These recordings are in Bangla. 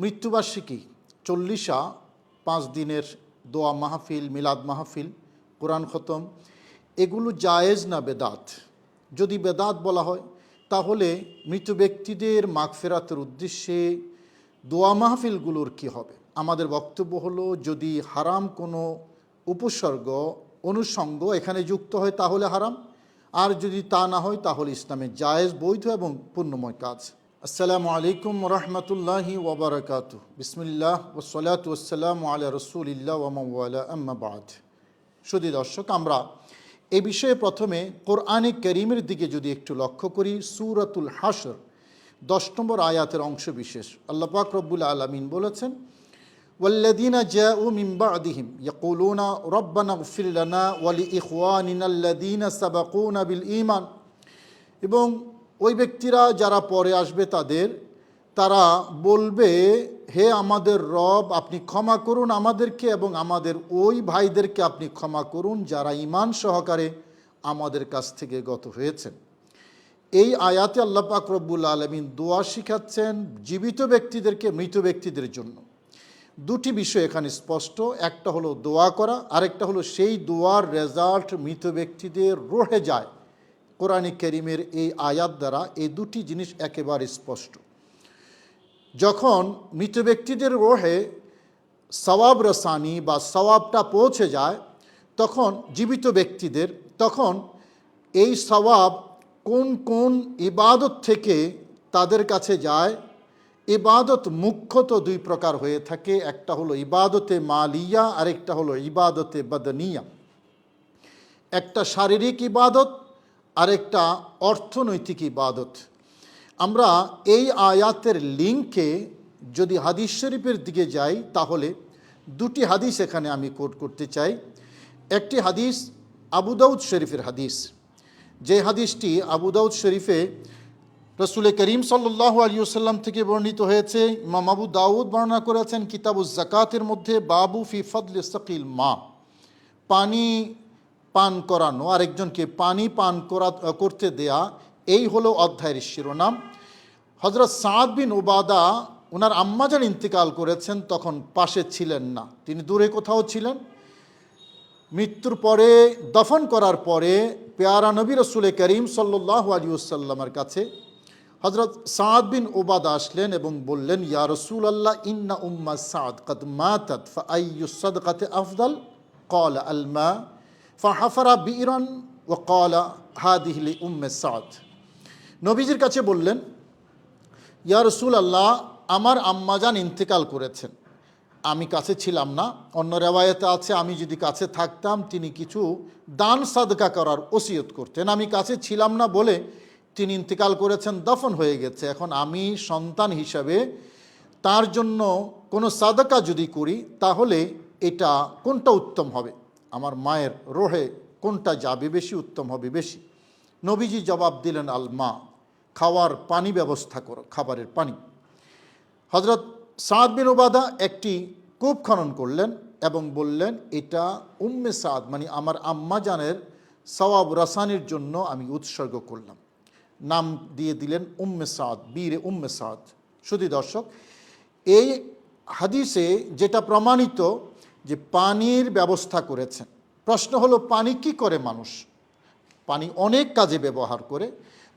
মৃত্যুবার্ষিকী 40 5 দিনের দোয়া মাহফিল, মিলাদ মাহফিল, কোরআন খতম, এগুলো জায়েজ না বেদাত? যদি বেদাত বলা হয় তাহলে মৃত ব্যক্তিদের মাগফিরাতের উদ্দেশ্যে দোয়া মাহফিলগুলোর কি হবে? আমাদের বক্তব্য হলো, যদি হারাম কোনো উপসর্গ অনুষঙ্গ এখানে যুক্ত হয় তাহলে হারাম, আর যদি তা না হয় তাহলে ইসলামের জায়েজ, বৈধ এবং পুণ্যময় কাজ। আসসালামু আলাইকুম রহমতুল্লাহি ওবরাকাতুহু। বিসমিল্লাহ ওয়াসসালাতু ওয়াসসালামু আলা রাসূলিল্লাহ ওয়া মান ওয়ালা, আম্মা বাদ। শুধু দর্শক, আমরা এই বিষয়ে প্রথমে কোরআনে কারীমের দিকে যদি একটু লক্ষ্য করি, সূরাতুল হাশর 10 নম্বর আয়াতের অংশ বিশেষ। আল্লাহ পাক রব্বুল আলামিন বলেছেন, ওয়াল্লাযীনা জাউ মিন বা'দিহিম ইয়াকুলুনা রব্বানা ইগফির লানা ওয়া লিইখওয়ানিনা আল্লাযীনা সাবাকুনা বিল ঈমান। এবং ওই ব্যক্তিরা যারা পরে আসবে তারা বলবে, হে আমাদের রব, আপনি ক্ষমা করুন আমাদেরকে এবং আমাদের ওই ভাইদেরকে আপনি ক্ষমা করুন যারা ঈমান সহকারে আমাদের কাছ থেকে গত হয়েছেন। এই আয়াতে আল্লাহ পাক রব্বুল আলামিন দোয়া শিখাচ্ছেন জীবিত ব্যক্তিদেরকে মৃত ব্যক্তিদের জন্য। দুটি বিষয় এখানে স্পষ্ট, একটা হলো দোয়া করা, আরেকটা হলো সেই দোয়ার রেজাল্ট মৃত ব্যক্তিদের রুহে যায়। কোরআনে কারীমের এই আয়াত দ্বারা এই দুটি জিনিস একেবারে স্পষ্ট। যখন মৃত ব্যক্তিদের রুহে সওয়াব রসানি বা সওয়াবটা পৌঁছে যায় তখন জীবিত ব্যক্তিদের, তখন এই সওয়াব কোন কোন ইবাদত থেকে তাদের কাছে যায়। ইবাদত মুখ্যত দুই প্রকার হয়ে থাকে, একটা হলো ইবাদতে মালিয়া, আরেকটা হলো ইবাদতে বদনিয়া। একটা শারীরিক ইবাদত, আরেকটা অর্থনৈতিক ইবাদত। আমরা এই আয়াতের লিঙ্কে যদি হাদিস শরীফের দিকে যাই তাহলে দুটি হাদিস এখানে আমি কোট করতে চাই। একটি হাদিস আবু দাউদ শরীফের হাদিস, যে হাদিসটি আবু দাউদ শরীফে রসুল করিম সাল্লাল্লাহু আলাইহি ওয়াসাল্লাম থেকে বর্ণিত হয়েছে। ইমাম আবু দাউদ বর্ণনা করেছেন কিতাবুজ যাকাতের মধ্যে, বাবু ফি ফদলি সাকিল মা, পানি পান করানো, আরেকজনকে পানি পান করতে দেয়া, এই হলো অধ্যায়ের শিরোনাম। হযরত সাদ বিন উবাদা, ওনার আম্মাজান ইন্তেকাল করেছেন, তখন পাশে ছিলেন না, তিনি দূরে কোথাও ছিলেন। মৃত্যুর পরে, দফন করার পরে পেয়ারা নবী রসুল করিম সাল্লাল্লাহু আলাইহি ওয়াসাল্লামের কাছে হযরত সাদ বিন উবাদা আসলেন এবং বললেন, ইয়া রাসূলাল্লাহ, ইন্না উম্মা সাদ কাদ মাতাত ফাআইয়ু সাদকাতি আফদাল? ক্বালা আল মা ফাহাফারা বিরান ওয়া ক্বালা হাদিহি লি উম্মে সাদ। নবীজির কাছে বললেন, ইয়া রাসূলাল্লাহ, আমার আম্মাজান ইন্তেকাল করেছেন, আমি কাছে ছিলাম না। অন্য রেওয়ায়েতে আছে, আমি যদি কাছে থাকতাম তিনি কিছু দান সাদকা করার ওসিয়ত করতেন। আমি কাছে ছিলাম না বলে তিনি ইন্তেকাল করেছেন, দফন হয়ে গেছে। এখন আমি সন্তান হিসাবে তার জন্য কোনো সাদকা যদি করি তাহলে এটা কোনটা উত্তম হবে? আমার মায়ের রোহে কোনটা যাবে বেশি, উত্তম হবে বেশি? নবীজি জবাব দিলেন, আল মা, খাওয়ার পানি ব্যবস্থা করো, খাবারের পানি। হযরত সাদ বিন উবাদা একটি কূপ খনন করলেন এবং বললেন, এটা উম্মে সাদ, মানে আমার আম্মা জানের সওয়াব রাসানির জন্য আমি উৎসর্গ করলাম। নাম দিয়ে দিলেন উম্মে সাদ, বীরে উম্মে সাদ। শুধু দর্শক, এই হাদিসে যেটা প্রমাণিত যে পানির ব্যবস্থা করেছেন। প্রশ্ন হলো, পানি কি করে মানুষ? পানি অনেক কাজে ব্যবহার করে,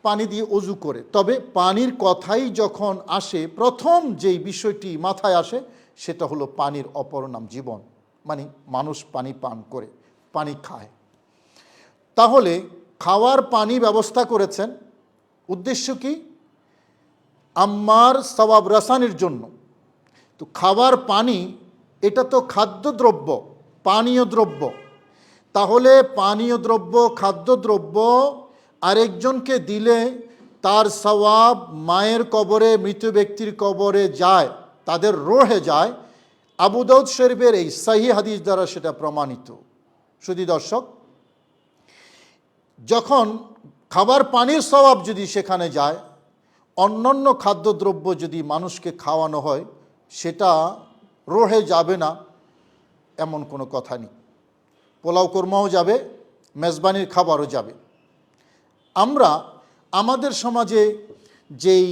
পানি দিয়ে অজু করে। তবে পানির কথাই যখন আসে, প্রথম যেই বিষয়টি মাথায় আসে সেটা হলো পানির অপর নাম জীবন, মানে মানুষ পানি পান করে, পানি খায়। তাহলে খাওয়ার পানি ব্যবস্থা করেছেন, উদ্দেশ্য কি? আম্মার সওয়াব রাসানির জন্য। তো খাবার পানি, এটা তো খাদ্যদ্রব্য, পানীয় দ্রব্য। তাহলে পানীয় দ্রব্য, খাদ্যদ্রব্য আরেকজনকে দিলে তার সওয়াব মায়ের কবরে, মৃত ব্যক্তির কবরে যায়, তাদের রোহে যায়। আবু দাউদ শরীফের এই সহিহ হাদিস দ্বারা সেটা প্রমাণিত। শুধু দর্শক, যখন খাবার পানির সওয়াব যদি সেখানে যায়, অন্যান্য খাদ্যদ্রব্য যদি মানুষকে খাওয়ানো হয় সেটা রোহে যাবে না এমন কোনো কথা নেই। পোলাও কোরমাও যাবে, মেজবানির খাবারও যাবে। আমরা আমাদের সমাজে যেই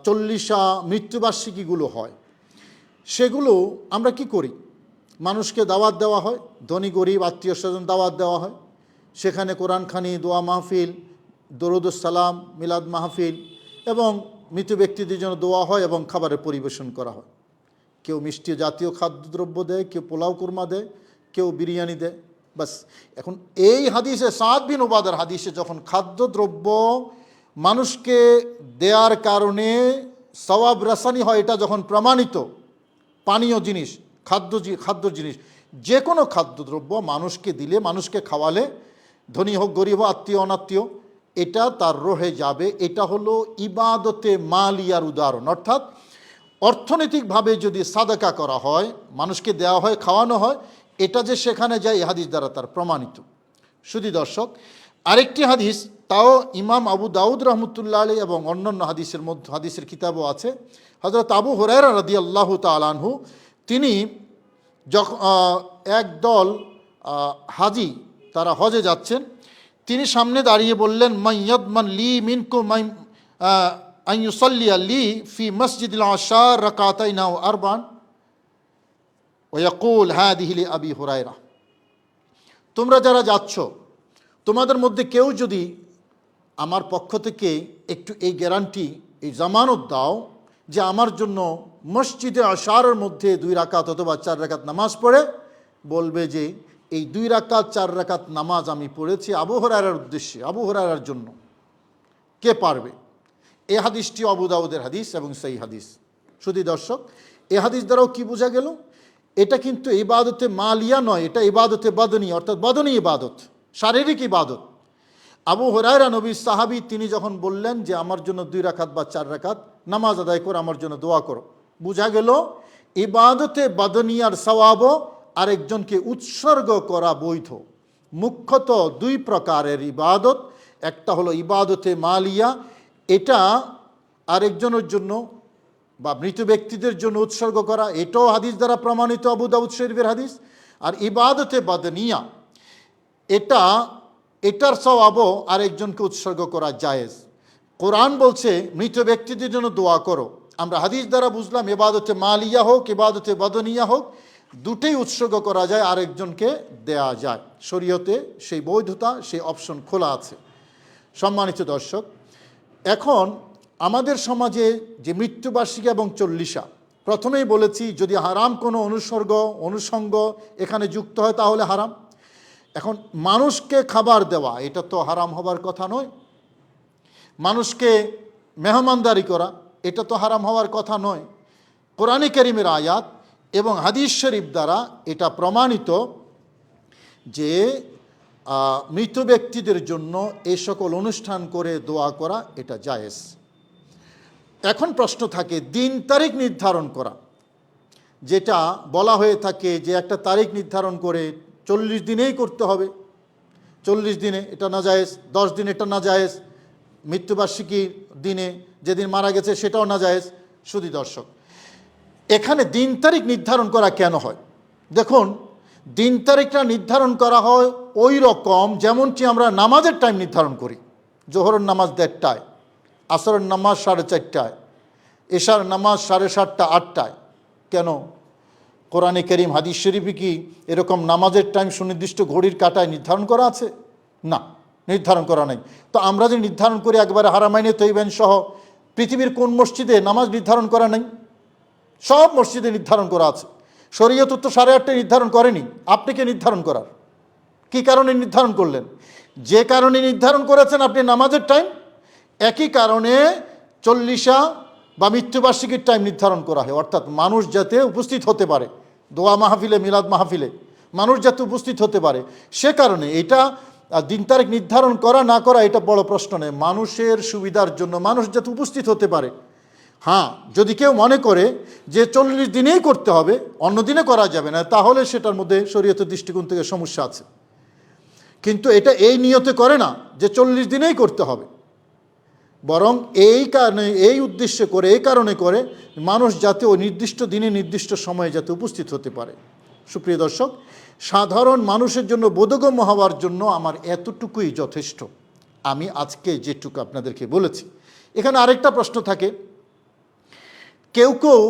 চল্লিশা মৃত্যুবার্ষিকীগুলো হয়, সেগুলো আমরা কি করি? মানুষকে দাওয়াত দেওয়া হয়, ধনী গরিব আত্মীয় স্বজন দাওয়াত দেওয়া হয়, সেখানে কোরআনখানি, দোয়া মাহফিল, দরুদুস সালাম, মিলাদ মাহফিল এবং মৃত ব্যক্তিদের জন্য দোয়া হয় এবং খাবারের পরিবেশন করা হয়। কেউ মিষ্টি জাতীয় খাদ্যদ্রব্য দেয়, কেউ পোলাও কুরমা দেয়, কেউ বিরিয়ানি দেয়, বাস। এখন এই হাদিসে, সাদ বিন উবাদার হাদিসে, যখন খাদ্যদ্রব্য মানুষকে দেওয়ার কারণে সওয়াব রাসানি হয়, এটা যখন প্রমাণিত, পানীয় জিনিস, খাদ্য জিনিস, যে কোনো খাদ্যদ্রব্য মানুষকে দিলে, মানুষকে খাওয়ালে, ধনী হোক গরিব হোক, আত্মীয় অনাত্মীয়, এটা তার রহে যাবে। এটা হলো ইবাদতে মালিয়ার উদাহরণ। অর্থাৎ অর্থনৈতিকভাবে যদি সাদাকা করা হয়, মানুষকে দেওয়া হয়, খাওয়ানো হয়, এটা যে সেখানে যায়, এই হাদিস দ্বারা তার প্রমাণিত। শুধু দর্শক, আরেকটি হাদিস, তাও ইমাম আবু দাউদ রহমতুল্লাহ আলাইহি এবং অন্যান্য হাদিসের কিতাবও আছে। হযরত আবু হুরায়রা রাদিয়াল্লাহু তাআলা আনহু, তিনি যখন একদল হাজি, তারা হজে যাচ্ছেন, তিনি সামনে দাঁড়িয়ে বললেন, মাইয়াদমান লি মিনকুম আন ইউসাল্লিয়া লি ফি মসজিদিল আশার রাকাতাইন আও আরবান ওয়া ইয়াকুল হাদিহি লি আবি হুরায়রা। তোমরা যারা যাচ্ছ, তোমাদের মধ্যে কেউ যদি আমার পক্ষ থেকে একটু এই গ্যারান্টি, এই জামানত দাও যে আমার জন্য মসজিদে আশারের মধ্যে 2 রাকাত অথবা 4 রাকাত নামাজ পড়ে বলবে যে এই 2 রাকাত 4 রাকাত নামাজ আমি পড়েছি আবু হুরায়রার উদ্দেশ্যে, আবু হুরায়রার জন্য, কে পারবে? এই হাদিসটি আবু দাউদের হাদিস এবং সেই হাদিস। শুধু দর্শক, এই হাদিস দ্বারাও কি বোঝা গেল? এটা কিন্তু ইবাদতে মালিয়া নয়, এটা ইবাদতে বাদনী, অর্থাৎ বাদনী ইবাদত, শারীরিক ইবাদত। আবু হুরায়রা নবী সাহাবী, তিনি যখন বললেন যে আমার জন্য 2 রাকাত বা 4 রাকাত নামাজ আদায় করে আমার জন্য দোয়া করো, বোঝা গেল ইবাদতে বাদনিয়ার সওয়াবও আরেকজনকে উৎসর্গ করা বৈধ। মুখ্যত 2 প্রকারের ইবাদত, একটা হলো ইবাদতে মালিয়া, এটা আরেকজনের জন্য বা মৃত ব্যক্তিদের জন্য উৎসর্গ করা, এটাও হাদিস দ্বারা প্রমাণিত, আবু দাউদ শরীফের হাদিস। আর ইবাদতে বাদনিয়া, এটার সওয়াবও আরেকজনকে উৎসর্গ করা জায়েজ। কোরআন বলছে মৃত ব্যক্তিদের জন্য দোয়া করো। আমরা হাদিস দ্বারা বুঝলাম ইবাদতে মালিয়া হোক, ইবাদতে বাদনিয়া হোক, দুটোই উৎসর্গ করা যায়, আরেকজনকে দেয়া যায়। শরীয়তে সেই বৈধতা, সেই অপশন খোলা আছে। সম্মানিত দর্শক, এখন আমাদের সমাজে যে মৃত্যুবার্ষিকী এবং চল্লিশা, প্রথমেই বলেছি যদি হারাম কোনো অনুষঙ্গ এখানে যুক্ত হয় তাহলে হারাম। এখন মানুষকে খাবার দেওয়া, এটা তো হারাম হবার কথা নয়। মানুষকে মেহমানদারি করা, এটা তো হারাম হওয়ার কথা নয়। কোরআনে কারীমের আয়াত এবং হাদিস শরীফ দ্বারা এটা প্রমাণিত যে মৃত ব্যক্তিদের জন্য এই সকল অনুষ্ঠান করে দোয়া করা এটা জায়েজ। এখন প্রশ্ন থাকে দিন তারিখ নির্ধারণ করা, যেটা বলা হয়ে থাকে যে একটা তারিখ নির্ধারণ করে 40 দিনেই করতে হবে, 40 দিনে এটা নাজায়েজ, 10 দিনে এটা নাজায়েজ, মৃত্যুবার্ষিকীর দিনে যেদিন মারা গেছে সেটাও নাজায়েজ। শুধু দর্শক, এখানে দিন তারিখ নির্ধারণ করা কেন হয়? দেখুন, দিন তারিখটা নির্ধারণ করা হয় ওই রকম যেমনটি আমরা নামাজের টাইম নির্ধারণ করি। জোহরের নামাজ 1:30টায়, আসরের নামাজ 4:30টায়, এশার নামাজ 7:30টা 8টায়। কেন? কোরআনে কারীম হাদিস শরীফে কি এরকম নামাজের টাইম সুনির্দিষ্ট ঘড়ির কাঁটায় নির্ধারণ করা আছে? না, নির্ধারণ করা নেই। তো আমরা যে নির্ধারণ করি একবারে হারামাইনে তৈবান সহ পৃথিবীর কোন মসজিদে নামাজ নির্ধারণ করা নেই? সব মসজিদে নির্ধারণ করা আছে। শরীয়ত তো 8:30টায় নির্ধারণ করেনি, আপনি কে নির্ধারণ করার? কি কারণে নির্ধারণ করলেন? যে কারণে নির্ধারণ করেছেন আপনি নামাজের টাইম, একই কারণে চল্লিশা বা মৃত্যুবার্ষিকীর টাইম নির্ধারণ করা হয়, অর্থাৎ মানুষ যাতে উপস্থিত হতে পারে, দোয়া মাহফিলে, মিলাদ মাহফিলে মানুষ যাতে উপস্থিত হতে পারে, সে কারণে এটা দিন তারিখ নির্ধারণ করা না করা এটা বড় প্রশ্ন নেই। মানুষের সুবিধার জন্য মানুষ যাতে উপস্থিত হতে পারে। হ্যাঁ, যদি কেউ মনে করে যে 40 দিনেই করতে হবে, অন্য দিনে করা যাবে না, তাহলে সেটার মধ্যে শরীয়তের দৃষ্টিকোণ থেকে সমস্যা আছে। কিন্তু এটা এই নিয়তে করে না যে 40 দিনেই করতে হবে, বরং এই কারণে, এই উদ্দেশ্যে করে, এই কারণে করে মানুষ যাতে ওই নির্দিষ্ট দিনে নির্দিষ্ট সময়ে যাতে উপস্থিত হতে পারে। সুপ্রিয় দর্শক, সাধারণ মানুষের জন্য বোধগম্য হওয়ার জন্য আমার এতটুকুই যথেষ্ট। আমি আজকে যেটুকু আপনাদেরকে বলেছি। এখানে আরেকটা প্রশ্ন থাকে কেউ কেউ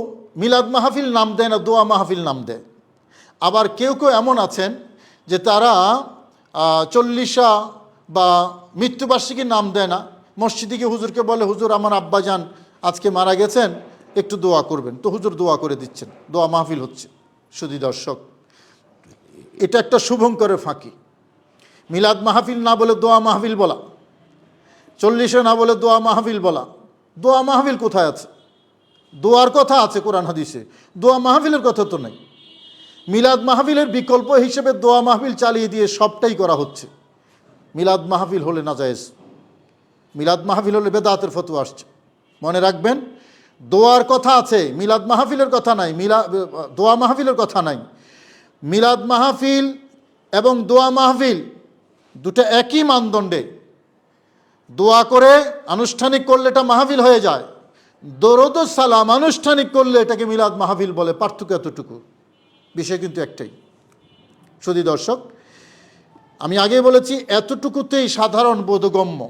মিলাদ মাহফিল নাম দেয় না, দোয়া মাহফিল নাম দেয়। আবার কেউ কেউ এমন আছেন যে তারা চল্লিশা বা মৃত্যুবার্ষিকীর নাম দেয় না, মসজিদে গিয়ে হুজুরকে বলে, হুজুর আমার আব্বাজান আজকে মারা গেছেন, একটু দোয়া করবেন, তো হুজুর দোয়া করে দিচ্ছেন, দোয়া মাহফিল হচ্ছে। শুধু দর্শক, এটা একটা শুভঙ্করের ফাঁকি। মিলাদ মাহফিল না বলে দোয়া মাহফিল বলা, চল্লিশে না বলে দোয়া মাহফিল বলা। দোয়া মাহফিল কোথায় আছে? দোয়ার কথা আছে কোরআন হাদিসে, দোয়া মাহফিলের কথা তো নেই। মিলাদ মাহফিলের বিকল্প হিসেবে দোয়া মাহফিল চালিয়ে দিয়ে সবটাই করা হচ্ছে। মিলাদ মাহফিল হলে নাজায়েজ, মিলাদ মাহফিল হলে বেদাতের ফতোয়া আসছে। মনে রাখবেন, দোয়ার কথা আছে, মিলাদ মাহফিলের কথা নাই, দোয়া মাহফিলের কথা নাই। মিলাদ মাহফিল এবং দোয়া মাহফিল দুটো একই মানদণ্ডে। দোয়া করে আনুষ্ঠানিক করলে এটা মাহফিল হয়ে যায়, দরুদ ও সালাম আনুষ্ঠানিক করলে এটাকে মিলাদ মাহফিল বলে। পার্থক্য এতটুকু, বিষয় কিন্তু একটাই। শুধু দর্শক, আমি আগে বলেছি এতটুকুতেই সাধারণ বোধগম্য।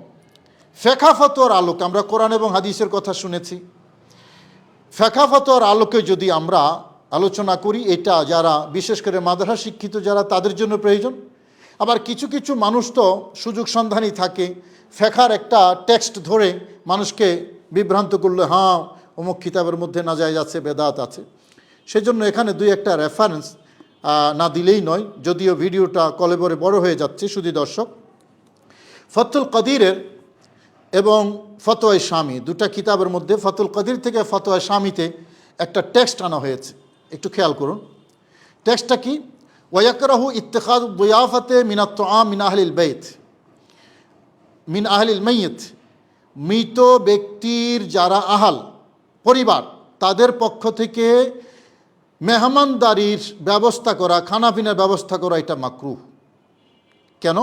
ফেকা ফতোয়ার আলোকে আমরা কোরআন এবং হাদিসের কথা শুনেছি, ফেকা ফতোয়ার আলোকে যদি আমরা আলোচনা করি, এটা যারা বিশেষ করে মাদ্রাসা শিক্ষিত যারা, তাদের জন্য প্রয়োজন। আবার কিছু কিছু মানুষ তো সুযোগ সন্ধানী থাকে, ফেকার একটা টেক্সট ধরে মানুষকে বিভ্রান্ত করলে, হ্যাঁ অমুক কিতাবের মধ্যে নাজায়েজ আছে, বেদাত আছে। সেজন্য এখানে দুই একটা রেফারেন্স না দিলেই নয়, যদিও ভিডিওটা কলেবরে বড় হয়ে যাচ্ছে। শুধু দর্শক, ফতুল কদিরের এবং ফতোয়ায়ে শামী দুটা কিতাবের মধ্যে ফতুল কদির থেকে ফতোয়ায়ে শামীতে একটা টেক্সট আনা হয়েছে, একটু খেয়াল করুন। টেক্সটটা কি? ওয়াকরাহু ইত্তেখাযু দিয়াফাতে মিনাত তুআম মিন আহলিল বাইত মিন আহলিল মাইয়িত। মৃত ব্যক্তির যারা আহাল পরিবার, তাদের পক্ষ থেকে মেহমানদারির ব্যবস্থা করা, খানাপিনার ব্যবস্থা করা, এটা মাকরুহ। কেন?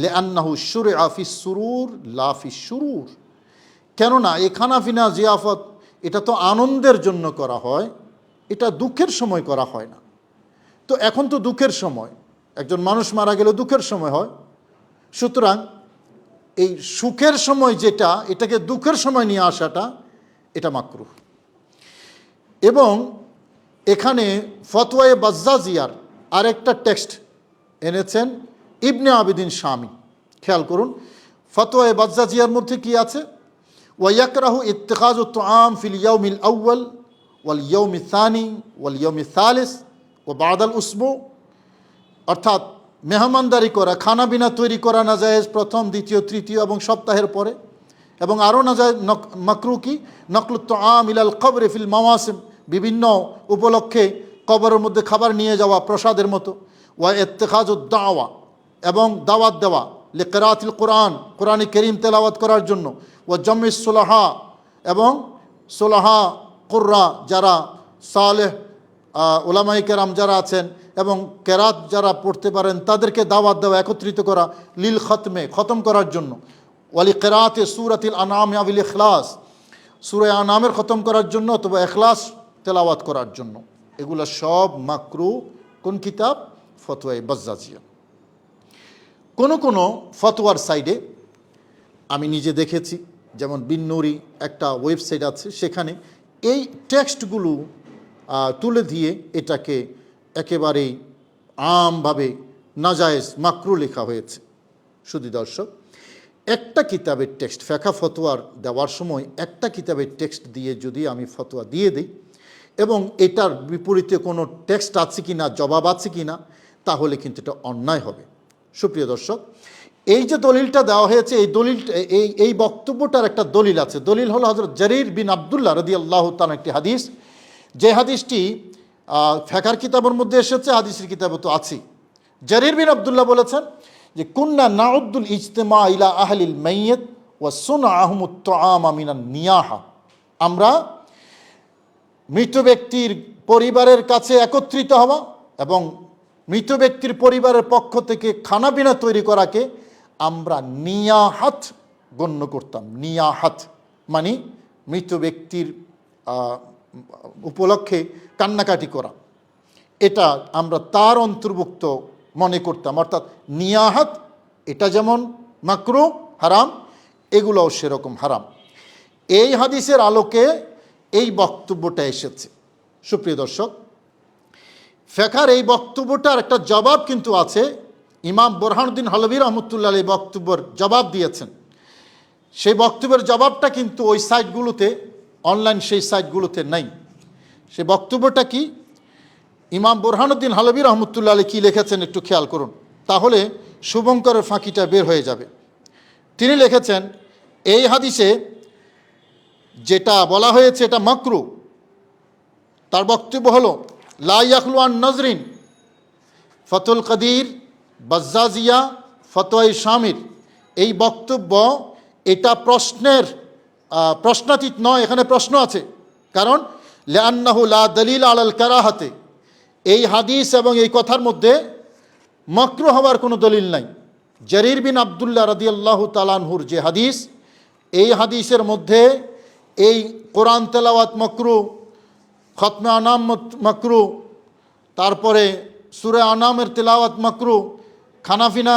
লিআন্নাহু শুরআ ফিস সুরুর লা ফিস শুরুর। কেননা এই খানাপিনা জিয়াফত এটা তো আনন্দের জন্য করা হয়, এটা দুঃখের সময় করা হয় না। তো এখন তো দুঃখের সময়, একজন মানুষ মারা গেলে দুঃখের সময় হয়। সুতরাং এই সুখের সময় যেটা, এটাকে দুঃখের সময় নিয়ে আসাটা, এটা মাকরুহ। এবং এখানে ফতোয়ায়ে বাজ্জাজিয়ার আরেকটা টেক্সট এনেছেন ইবনে আবিদিন শামী। খেয়াল করুন, ফতোয়ায়ে বাজ্জাজিয়ার মধ্যে কি আছে? ওয়াকরাহু ইত্তিখাযু তুআম ফিল ইয়াউমিল আউয়াল ওয়াল ইয়াউমিল সানি ওয়াল ইয়াউমিল সালিস ওয়া বাদাল উসবু। অর্থাৎ মেহমানদারি করা, খানাবিনা তৈরি করা নাজায়েজ প্রথম, দ্বিতীয়, তৃতীয় এবং সপ্তাহের পরে। এবং আরও নাজায়েজ মাকরুহ কি? নকলুত তুআম ইলাল কবরে ফিল মাওয়াসিম, বিভিন্ন উপলক্ষে কবরের মধ্যে খাবার নিয়ে যাওয়া প্রসাদের মতো। ওয়া ইত্তিখাযুদ দাওয়া, এবং দাওয়াত দেওয়া, লিকিরাতিল কোরআন, কোরআন কারীম তেলাওয়াত করার জন্য। ওয়া জামিস সুলাহা, এবং সুলাহা কুররা যারা সালেহ উলামায়ে কেরাম যারা আছেন এবং কেরাত যারা পড়তে পারেন, তাদেরকে দাওয়াত দেওয়া, একত্রিত করা। লিল খতমে, খতম করার জন্য। ওয়ালি কিরাতে সূরাতিল আনআম আবিল ইখলাস, সূরা আনআমের খতম করার জন্য অথবা ইখলাস তেলাওয়াত করার জন্য। এগুলো সব মাকরুহ। কোন কিতাব? ফতোয়ায়ে বাজ্জাজিয়া। কোনো কোনো ফতোয়ার সাইডে আমি নিজে দেখেছি, যেমন বিন্নুরি একটা ওয়েবসাইট আছে, সেখানে এই টেক্সটগুলো তুলে দিয়ে এটাকে একেবারেই আমভাবে নাজায়েজ মাকরুহ লেখা হয়েছে। শুধু দর্শক, একটা কিতাবের টেক্সট, ফেকা ফতোয়ার দেওয়ার সময় একটা কিতাবের টেক্সট দিয়ে যদি আমি ফতোয়া দিয়ে দিই এবং এটার বিপরীতে কোনো টেক্সট আছে কি না, জবাব আছে কি না, তাহলে কিন্তু এটা অন্যায় হবে। সুপ্রিয় দর্শক, এই যে দলিলটা দেওয়া হয়েছে, এই দলিলটা, এই বক্তব্যটার একটা দলিল আছে। দলিল হলো হযরত জারীর বিন আব্দুল্লাহ রাদিয়াল্লাহু তাআলা একটি হাদিস, যে হাদিসটি ফেকার কিতাবের মধ্যে এসেছে, হাদিসের কিতাবে তো আছেই। জারীর বিন আব্দুল্লাহ বলেছেন যে কুন্না নাউদ্দুল ইজতিমা ইলা আহলিল মাইয়িত ওয়া সুনআহুমুত তুআমা মিনান নিয়াহা। আমরা মৃত ব্যক্তির পরিবারের কাছে একত্রিত হওয়া এবং মৃত ব্যক্তির পরিবারের পক্ষ থেকে খানাপিনা তৈরি করাকে আমরা নিয়াহাত গণ্য করতাম। নিয়াহাত মানে মৃত ব্যক্তির উপলক্ষে কান্নাকাটি করা, এটা আমরা তার অন্তর্ভুক্ত মনে করতাম। অর্থাৎ নিয়াহাত এটা যেমন মাকরুহ হারাম, এগুলোও সেরকম হারাম। এই হাদিসের আলোকে এই বক্তব্যটা এসেছে। সুপ্রিয় দর্শক, ফেকার এই বক্তব্যটার একটা জবাব কিন্তু আছে। ইমাম বুরহানুদ্দিন হলভী রহমতুল্লাহ এই বক্তব্যের জবাব দিয়েছেন। সেই বক্তব্যের জবাবটা কিন্তু ওই সাইটগুলোতে, অনলাইন সেই সাইটগুলোতে নাই। সে বক্তব্যটা কি, ইমাম বুরহানুদ্দিন হলভী রহমতুল্লাহ কী লিখেছেন একটু খেয়াল করুন, তাহলে শুভঙ্করের ফাঁকিটা বের হয়ে যাবে। তিনি লিখেছেন, এই হাদিসে যেটা বলা হয়েছে এটা মাকরু। তার বক্তব্য হলো লা ইয়াখলু আন নজরিন, ফতুল কাদির, বাজ্জাজিয়া, ফতোয়ায়ে শামির। এই বক্তব্য এটা প্রশ্নাতীত নয়, এখানে প্রশ্ন আছে। কারণ লিআন্নাহু লা দলিল আলাল কারাহাতে, এই হাদিস এবং এই কথার মধ্যে মাকরু হওয়ার কোনো দলিল নাই। জারির বিন আবদুল্লাহ রাদিয়াল্লাহু তাআলা আনহুর যে হাদিস, এই হাদিসের মধ্যে এই কোরআন তেলাওয়াত মাকরু, খতমে আনাম মাকরু, তারপরে সূরা আনামের তেলাওয়াত মাকরু, খানাফিনা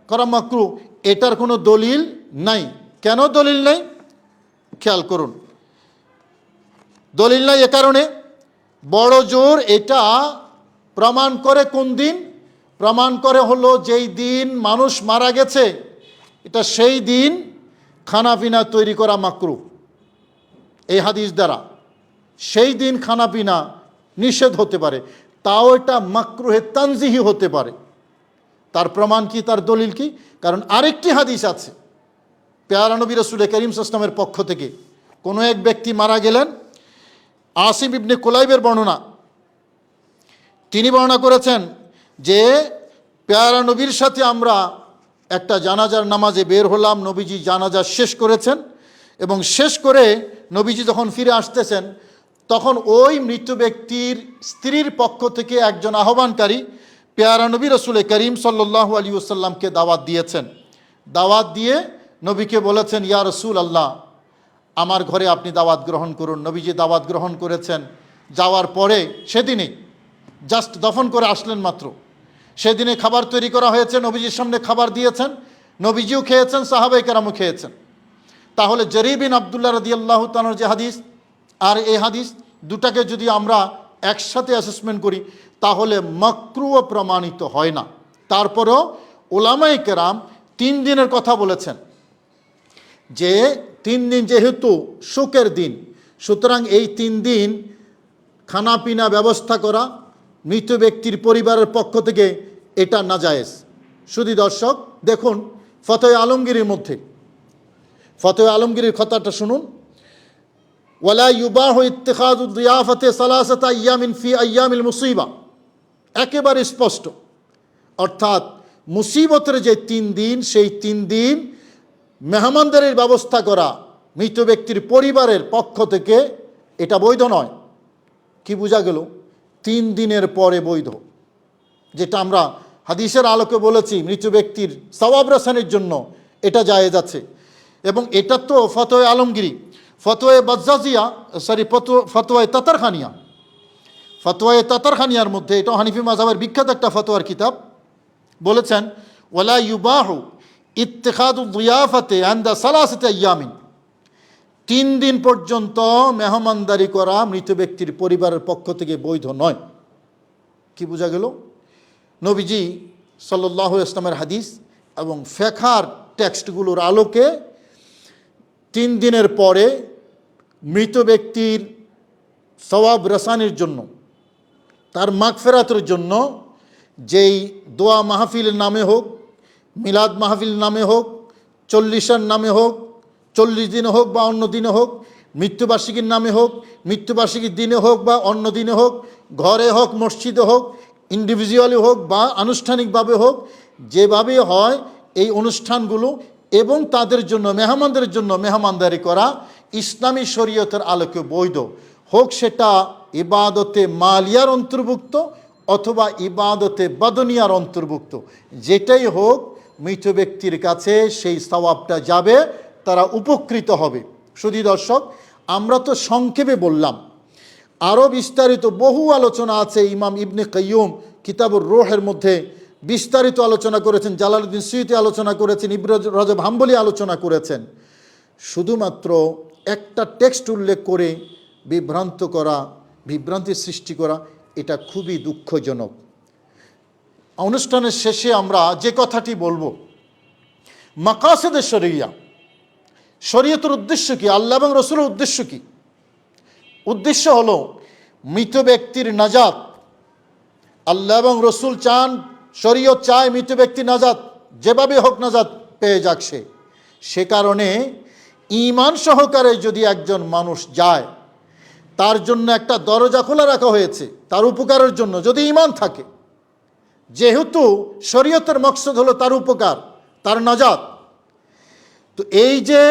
করা মাকরু, এটার কোনো দলিল নাই। কেন দলিল নাই খেয়াল করুন। দলিল নাই এ কারণে, বড় জোর এটা প্রমাণ করে কোন দিন? প্রমাণ করে হলো যেই দিন মানুষ মারা গেছে, এটা সেই দিন খানাপিনা তৈরি করা মাকরু। এই হাদিস দ্বারা সেই দিন খানাপিনা নিষেধ হতে পারে, তাও এটা মাকরুহে তানজিহি হতে পারে। তার প্রমাণ কি, তার দলিল কি? কারণ আরেকটি হাদিস আছে পেয়ারা নবী রাসূল করিম সাল্লাল্লাহু আলাইহি ওয়াসাল্লামের পক্ষ থেকে। কোনো এক ব্যক্তি মারা গেলেন, আসিম ইবনে কুলাইবের বর্ণনা, তিনি বর্ণনা করেছেন যে পেয়ারা নবীর সাথে আমরা একটা জানাজার নামাজে বের হলাম। নবীজি জানাজা শেষ করেছেন এবং শেষ করে নবীজি যখন ফিরে আসতেছেন, তখন ওই মৃত ব্যক্তির স্ত্রীর পক্ষ থেকে একজন আহ্বানকারী পেয়ারা নবী রাসূল করিম সাল্লাল্লাহু আলাইহি ওয়াসাল্লামকে দাওয়াত দিয়েছেন। দাওয়াত দিয়ে নবীকে বলেছেন, ইয়া রাসূল আল্লাহ, আমার ঘরে আপনি দাওয়াত গ্রহণ করুন। নবীজি দাওয়াত গ্রহণ করেছেন। যাওয়ার পরে সেদিনই জাস্ট দফন করে আসলেন মাত্র, সেদিনে খাবার তৈরি করা হয়েছে, নবীজির সামনে খাবার দিয়েছেন, নবীজিও খেয়েছেন, সাহাবায়ে কেরামও খেয়েছেন। তাহলে জারির বিন আবদুল্লাহ রাদিয়াল্লাহু তাআলার যে হাদিস আর এই হাদিস দুটাকে যদি আমরা একসাথে অ্যাসেসমেন্ট করি, তাহলে মাকরুহ প্রমাণিত হয় না। তারপরেও উলামায়ে কেরাম 3 দিনের কথা বলেছেন, যে 3 দিন যেহেতু শোকের দিন, সুতরাং এই 3 দিন খানাপিনা ব্যবস্থা করা মৃত ব্যক্তির পরিবারের পক্ষ থেকে এটা নাজায়েজ। শুধু দর্শক দেখুন, ফতোয়া আলমগীরের মধ্যে, ফতোয়া আলমগীরের কথাটা শুনুন, ওয়ালা ইউবাহু ইত্তিখাযু দিয়াফাতি সালাসাতা আইয়ামিন ফি আইয়ামিল মুসিবা, একেবারে স্পষ্ট। অর্থাৎ মুসিবতের যে 3 দিন, সেই 3 দিন মেহমানদারির ব্যবস্থা করা মৃত ব্যক্তির পরিবারের পক্ষ থেকে এটা বৈধ নয়। কি বোঝা গেল? 3 দিনের পরে বৈধ, যেটা আমরা হাদিসের আলোকে বলেছি মৃত ব্যক্তির সওয়াব রাসানের জন্য এটা জায়েজ আছে। এবং এটা তো ফতোয়া আলমগীরি। ফতোয়া বাজ্জাজিয়া, ফতোয়া তাতারখানিয়া, ফতোয়া তাতারখানিয়ার মধ্যে, এটা হানিফি মাযহাবের বিখ্যাত একটা ফতোয়ার কিতাব, বলেছেন ওয়ালা ইউবাহু ইত্তিখাযু দিয়াফাতি ইনদা সালাসাতি আইয়ামিন, 3 দিন পর্যন্ত মেহমানদারি করা মৃত ব্যক্তির পরিবারের পক্ষ থেকে বৈধ নয়। কি বোঝা গেল? নবীজি সাল্লাল্লাহু আলাইহি ওয়াসাল্লামের হাদিস এবং ফিকহার টেক্সটগুলোর আলোকে 3 দিনের পরে মৃত ব্যক্তির সওয়াব রাসানির জন্য, তার মাগফিরাতের জন্য যেই দোয়া মাহফিলের নামে হোক, মিলাদ মাহফিল নামে হোক, 40-এর নামে হোক, 40 দিনে হোক বা অন্য দিনে হোক, মৃত্যুবার্ষিকীর নামে হোক, মৃত্যুবার্ষিকীর দিনে হোক বা অন্য দিনে হোক, ঘরে হোক, মসজিদে হোক, ইন্ডিভিজুয়ালি হোক বা আনুষ্ঠানিকভাবে হোক, যেভাবে হয় এই অনুষ্ঠানগুলো এবং তাদের জন্য মেহমানদের জন্য মেহমানদারি করা ইসলামী শরীয়তের আলোকে বৈধ, হোক সেটা ইবাদতে মালিয়ার অন্তর্ভুক্ত অথবা ইবাদতে বাদনিয়ার অন্তর্ভুক্ত, যেটাই হোক মৃত ব্যক্তির কাছে সেই সওয়াবটা যাবে, তারা উপকৃত হবে। শুধু দর্শক, আমরা তো সংক্ষেপে বললাম, আরও বিস্তারিত বহু আলোচনা আছে। ইমাম ইবনে কাইয়ুম কিতাবুর রূহের মধ্যে বিস্তারিত আলোচনা করেছেন, জালালউদ্দিন সুয়ুতি আলোচনা করেছেন, ইবনে রজব হাম্বলি আলোচনা করেছেন। শুধুমাত্র একটা টেক্সট উল্লেখ করে বিভ্রান্তির সৃষ্টি করা, এটা খুবই দুঃখজনক। অনুষ্ঠানের শেষে আমরা যে কথাটি বলবো, মাকাসেদে শরিয়া, শরীয়তের উদ্দেশ্য কি, আল্লাহ এবং রসুলের উদ্দেশ্য কি? উদ্দেশ্য হলো মৃত ব্যক্তির নাজাত। আল্লাহ এবং রসুল চান, শরীয়ত চায় মৃত ব্যক্তি নাজাত, যেভাবে হোক নাজাত পেয়ে যাক সে কারণে ঈমান সহকারে যদি একজন মানুষ যায়, তার জন্য একটা দরজা খোলা রাখা হয়েছে তার উপকারের জন্য, যদি ঈমান থাকে। যেহেতু শরীয়তের মকসদ হলো তার উপকার, তার নাজাত, তো এই যে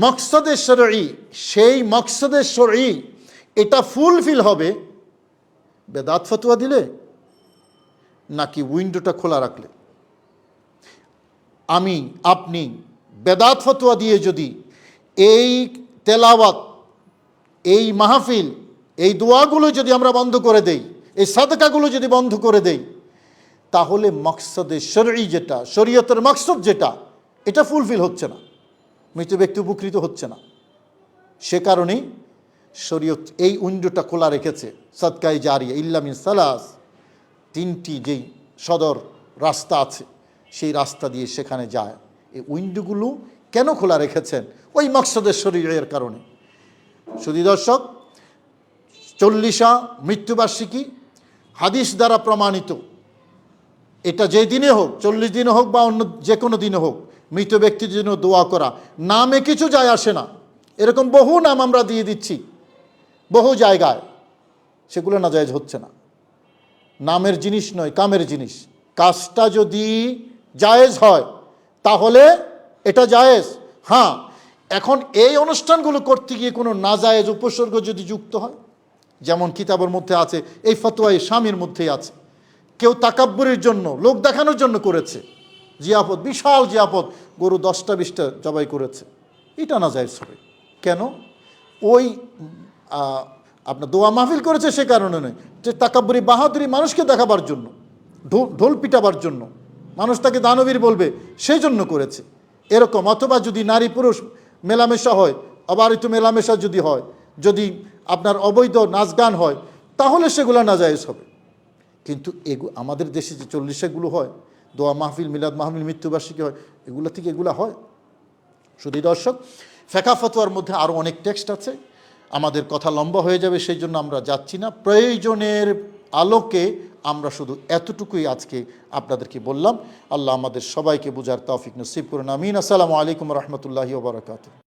মকসদে শরঈ, সেই মকসদে শরঈ এটা ফুলফিল হবে বেদাত ফতোয়া দিলে নাকি উইন্ডোটা খোলা রাখলে। আপনি বেদাত ফতোয়া দিয়ে যদি এই তেলাওয়াত, এই মাহফিল, এই দোয়াগুলো যদি আমরা বন্ধ করে দেই, এই সাদকাগুলো যদি বন্ধ করে দেই, তাহলে মকসদে শরঈ যেটা, শরীয়তের মকসদ যেটা, এটা ফুলফিল হচ্ছে না, মৃত ব্যক্তি উপকৃত হচ্ছে না। সে কারণেই শরীয়ত এই উইন্ডোটা খোলা রেখেছে, সাদকায়ে জারিয়া ইল্লা মিন সালাস, তিনটি যেই সদর রাস্তা আছে সেই রাস্তা দিয়ে সেখানে যায়। এই উইন্ডোগুলো কেন খোলা রেখেছেন? ওই মকসদের শরীরের কারণে। শুধু দর্শক, 40 মৃত্যুবার্ষিকী হাদিস দ্বারা প্রমাণিত, এটা যে দিনে হোক, 40 দিনে হোক বা অন্য যে কোনো দিনে হোক, মৃত ব্যক্তির জন্য দোয়া করা, নামে কিছু যায় আসে না। এরকম বহু নাম আমরা দিয়ে দিচ্ছি বহু জায়গায়, সেগুলো নাজায়েজ হচ্ছে না। নামের জিনিস নয়, কামের জিনিস। কাজটা যদি জায়েজ হয় তাহলে এটা জায়েজ। হ্যাঁ, এখন এই অনুষ্ঠানগুলো করতে গিয়ে কোনো নাজায়েজ উপসর্গ যদি যুক্ত হয়, যেমন কিতাবের মধ্যে আছে, এই ফতোয়ায়ে স্বামীর মধ্যেই আছে, কেউ তাকাব্বুরের জন্য, লোক দেখানোর জন্য করেছে জিয়াফত, বিশাল জিয়াফত, গরু 10টা 20টা জবাই করেছে, এটা নাজায়েজ হবে কেন? ওই আপনার দোয়া মাহফিল করেছে সে কারণে নয়, যে তাকাব্বুরি বাহাদুরি মানুষকে দেখাবার জন্য, ঢোল পিটাবার জন্য, মানুষ তাকে দানবীর বলবে সেই জন্য করেছে এরকম। অথবা যদি নারী পুরুষ মেলামেশা হয়, অবারিত মেলামেশা যদি হয়, যদি আপনার অবৈধ নাচ গান হয়, তাহলে সেগুলো নাজায়েজ হবে। কিন্তু আমাদের দেশে যে 40গুলো হয়, দোয়া মাহফিল, মিলাদ মাহফিল, মৃত্যুবার্ষিকী হয়, এগুলো থেকে এগুলো হয়। শুধু দর্শক, ফেকা ফতোয়ার মধ্যে আরও অনেক টেক্সট আছে, আমাদের কথা লম্বা হয়ে যাবে, সেই জন্য আমরা যাচ্ছি না। প্রয়োজনের আলোকে আমরা শুধু এতটুকুই আজকে আপনাদেরকে বললাম। আল্লাহ আমাদের সবাইকে বুঝার তৌফিক নসিব করুন, আমিন। আসসালামু আলাইকুম রহমতুল্লাহি ওয়া বারাকাতুহু।